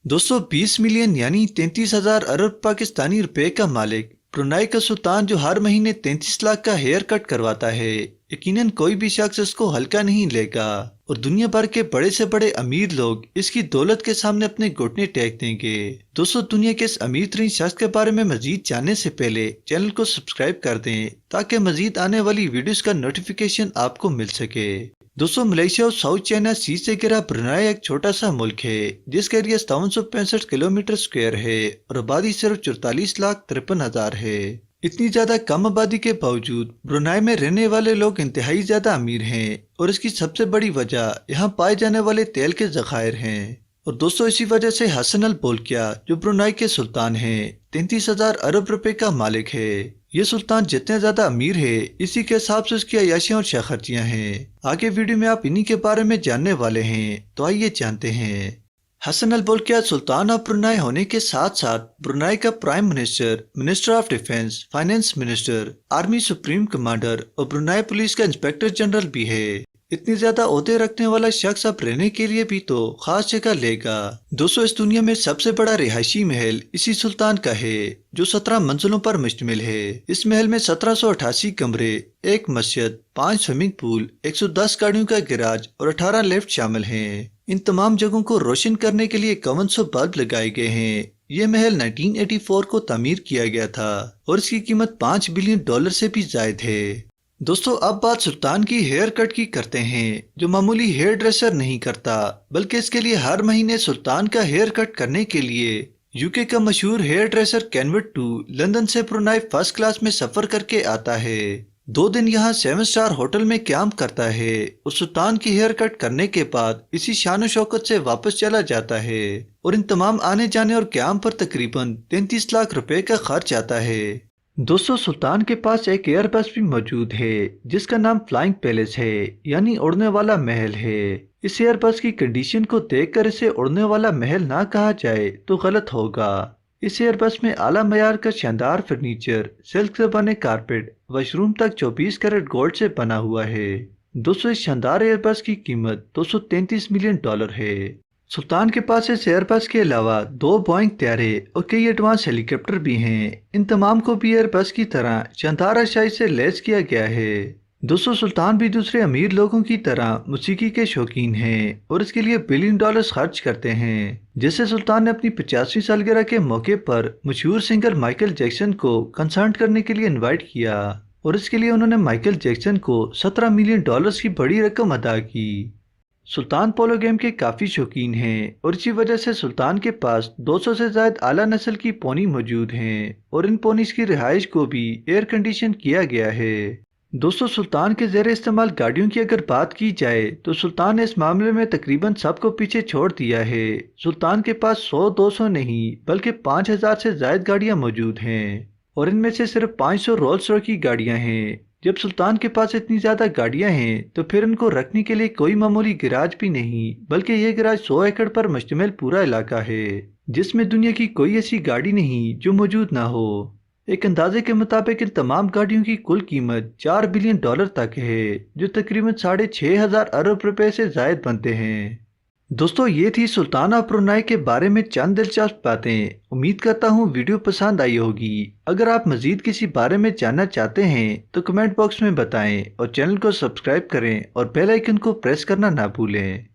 दोस्तों 20 मिलियन यानी 33,000 अरब पाकिस्तानी रुपए का मालिक ब्रुनाई का सुल्तान जो हर महीने 33 लाख का हेयर कट करवाता है, यकीनन कोई भी शख्स इसको हल्का नहीं लेगा और दुनिया भर के बड़े से बड़े अमीर लोग इसकी दौलत के सामने अपने घुटने टेक देंगे। दोस्तों दुनिया के इस अमीर तरीन शख्स के बारे में मजीद जानने से पहले चैनल को सब्सक्राइब कर दें ताकि मजीद आने वाली वीडियोस का नोटिफिकेशन आपको मिल सके। दोस्तों मलेशिया और साउथ चाइना सी से घिरा ब्रुनाई एक छोटा सा मुल्क है जिसका एरिया 5765 किलोमीटर स्क्वायर है और आबादी सिर्फ 44,53,000 है। इतनी ज्यादा कम आबादी के बावजूद ब्रुनाई में रहने वाले लोग इंतहाई ज्यादा अमीर हैं और इसकी सबसे बड़ी वजह यहाँ पाए जाने वाले तेल के जखायर हैं। और दोस्तों इसी वजह से हसन अल बोलकिया जो ब्रुनाई के सुल्तान हैं 33,000 अरब रुपए का मालिक है। ये सुल्तान जितने ज्यादा अमीर है इसी के हिसाब से उसकी अय्याशियां और शहखर्चियां हैं। आगे वीडियो में आप इन्हीं के बारे में जानने वाले हैं, तो आइए जानते हैं। हसन अल बोलकिया सुल्तान ऑफ ब्रुनाई होने के साथ साथ ब्रुनाई का prime minister, minister of defence, finance minister, army supreme commander और ब्रुनाई पुलिस का इंस्पेक्टर जनरल भी है। इतनी ज्यादा ओहदे रखने वाला शख्स अब रहने के लिए भी तो खास जगह लेगा। दोस्तों इस दुनिया में सबसे बड़ा रिहायशी महल इसी सुल्तान का है जो 17 मंजिलों पर मुश्तमिल है। इस महल में 1788 कमरे, एक मस्जिद, 5 स्विमिंग पूल, 110 गाड़ियों का गैराज और 18 लिफ्ट शामिल हैं। इन तमाम जगहों को रोशन करने के लिए 5100 बल्ब लगाए गए हैं। ये महल 1984 को तामीर किया गया था और इसकी कीमत $5 बिलियन से भी जायद है। दोस्तों अब बात सुल्तान की हेयर कट की करते हैं जो मामूली हेयर ड्रेसर नहीं करता बल्कि इसके लिए हर महीने सुल्तान का हेयर कट करने के लिए यूके का मशहूर हेयर ड्रेसर केनवेट 2 लंदन से ब्रुनाई फर्स्ट क्लास में सफर करके आता है। 2 दिन यहाँ 7 स्टार होटल में क्याम करता है और सुल्तान की हेयर कट करने के बाद इसी शान शौकत से वापस चला जाता है और इन तमाम आने जाने और क्याम पर तकरीबन 33 लाख रुपए का खर्च आता है। दोस्तों सुल्तान के पास एक एयर बस भी मौजूद है जिसका नाम फ्लाइंग पैलेस है यानी उड़ने वाला महल है। इस एयर बस की कंडीशन को देखकर इसे उड़ने वाला महल ना कहा जाए तो गलत होगा। इस एयर बस में आला मयार का शानदार फर्नीचर, सिल्क से बने कारपेट, वॉशरूम तक 24 कैरेट गोल्ड से बना हुआ है। दोस्तों इस शानदार एयर बस की कीमत $233 मिलियन है। सुल्तान के पास इस एयरबस के अलावा 2 बोइंग तैयारे और कई एडवांस हेलीकॉप्टर भी हैं। इन तमाम को भी एयरबस की तरह शानदार आशाई से लैस किया गया है। दोस्तों सुल्तान भी दूसरे अमीर लोगों की तरह मौसीकी के शौकीन हैं और इसके लिए $1 बिलियन खर्च करते हैं। जैसे सुल्तान ने अपनी 50वीं सालगिरह के मौके पर मशहूर सिंगर माइकल जैक्सन को कंसर्ट करने के लिए इन्वाइट किया और इसके लिए उन्होंने माइकल जैक्सन को $17 मिलियन की बड़ी रकम अदा की। सुल्तान पोलो गेम के काफी शौकीन हैं और इसी वजह से सुल्तान के पास 200 से ज्यादा आला नस्ल की पोनी मौजूद हैं और इन पोनीस की रिहाइश को भी एयर कंडीशन किया गया है। दोस्तों सुल्तान के ज़ेरे इस्तेमाल गाड़ियों की अगर बात की जाए तो सुल्तान ने इस मामले में तकरीबन सबको पीछे छोड़ दिया है। सुल्तान के पास 100-200 नहीं बल्कि 5000 से ज्यादा गाड़ियां मौजूद हैं और इनमें से सिर्फ 500 रोल्स रॉयस की गाड़ियां हैं। जब सुल्तान के पास इतनी ज्यादा गाड़ियां हैं तो फिर इनको रखने के लिए कोई मामूली गैराज भी नहीं बल्कि ये गैराज 100 एकड़ पर मुश्तमिल पूरा इलाका है जिसमें दुनिया की कोई ऐसी गाड़ी नहीं जो मौजूद ना हो। एक अंदाजे के मुताबिक इन तमाम गाड़ियों की कुल कीमत $4 बिलियन तक है जो तकरीबन 6,500 अरब रुपए से जायद बनते हैं। दोस्तों ये थी सुल्तान ऑफ ब्रुनाई के बारे में चंद दिलचस्प बातें। उम्मीद करता हूँ वीडियो पसंद आई होगी। अगर आप मजीद किसी बारे में जानना चाहते हैं तो कमेंट बॉक्स में बताएं और चैनल को सब्सक्राइब करें और बेल आइकन को प्रेस करना ना भूलें।